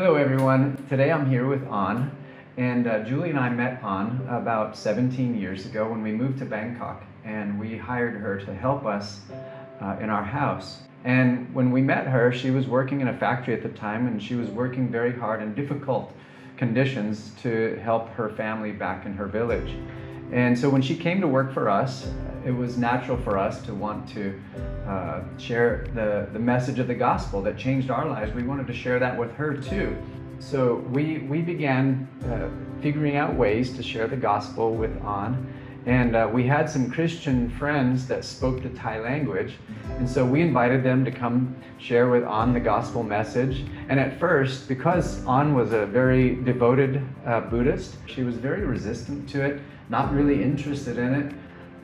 Hello everyone, today I'm here with Aon, and Julie and I met Aon about 17 years ago when we moved to Bangkok, and we hired her to help us in our house. And when we met her, she was working in a factory at the time, and she was working very hard in difficult conditions to help her family back in her village. And so when she came to work for us, it was natural for us to want to share the message of the gospel that changed our lives. We wanted to share that with her too. So we began figuring out ways to share the gospel with Aon. And we had some Christian friends that spoke the Thai language. And so we invited them to come share with Aon the gospel message. And at first, because Aon was a very devoted Buddhist, she was very resistant to it, not really interested in it.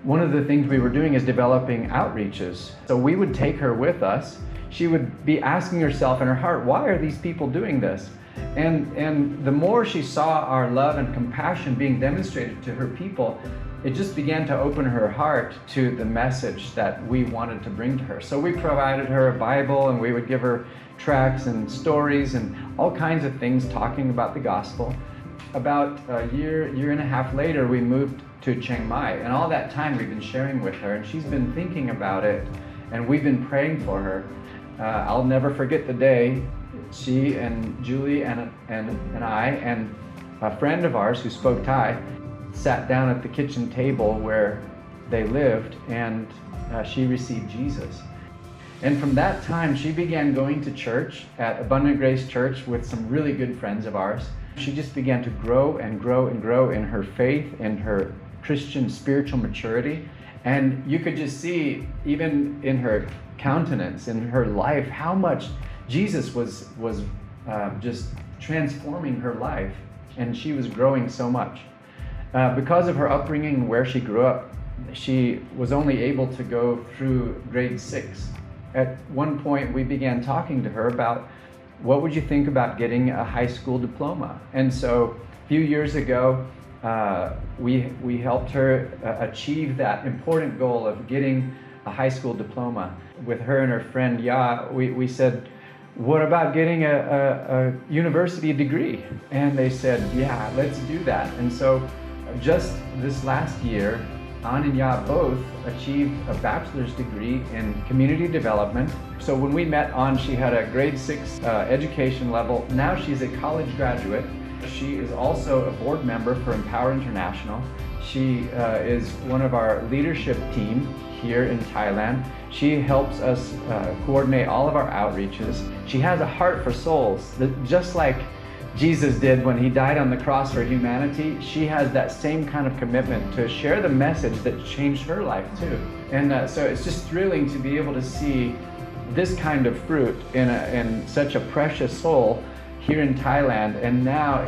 One of the things we were doing is developing outreaches. So we would take her with us. She would be asking herself in her heart, why are these people doing this? And the more she saw our love and compassion being demonstrated to her people, it just began to open her heart to the message that we wanted to bring to her. So we provided her a Bible, and we would give her tracts and stories and all kinds of things talking about the gospel. About a year and a half later, we moved to Chiang Mai, and all that time we've been sharing with her, and she's been thinking about it, and we've been praying for her. I'll never forget the day she and Julie and I and a friend of ours who spoke Thai sat down at the kitchen table where they lived, and she received Jesus. And from that time, she began going to church at Abundant Grace Church with some really good friends of ours. She just began to grow and grow and grow in her faith and her Christian spiritual maturity. And you could just see, even in her countenance, in her life, how much Jesus was just transforming her life. And she was growing so much. Because of her upbringing and where she grew up, she was only able to go through grade 6. At one point, we began talking to her about, what would you think about getting a high school diploma? And so a few years ago, we helped her achieve that important goal of getting a high school diploma. With her and her friend Ya, we said, what about getting a university degree? And they said, yeah, let's do that. And so just this last year, Aon and Ya both achieved a bachelor's degree in community development. So when we met Aon, she had a grade 6 education level. Now she's a college graduate. She is also a board member for Empower International. She is one of our leadership team here in Thailand. She helps us coordinate all of our outreaches. She has a heart for souls, just like Jesus did when he died on the cross for humanity. She has that same kind of commitment to share the message that changed her life too. And so it's just thrilling to be able to see this kind of fruit in such a precious soul here in Thailand. And now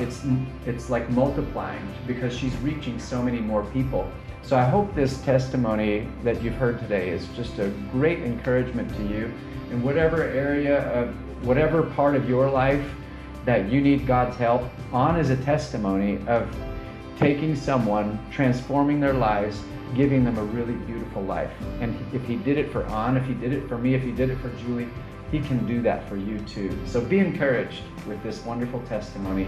it's like multiplying because she's reaching so many more people. So I hope this testimony that you've heard today is just a great encouragement to you in whatever area of whatever part of your life that you need God's help. Aon is a testimony of taking someone, transforming their lives, giving them a really beautiful life. And if he did it for Aon, if he did it for me, if he did it for Julie, he can do that for you too. So be encouraged with this wonderful testimony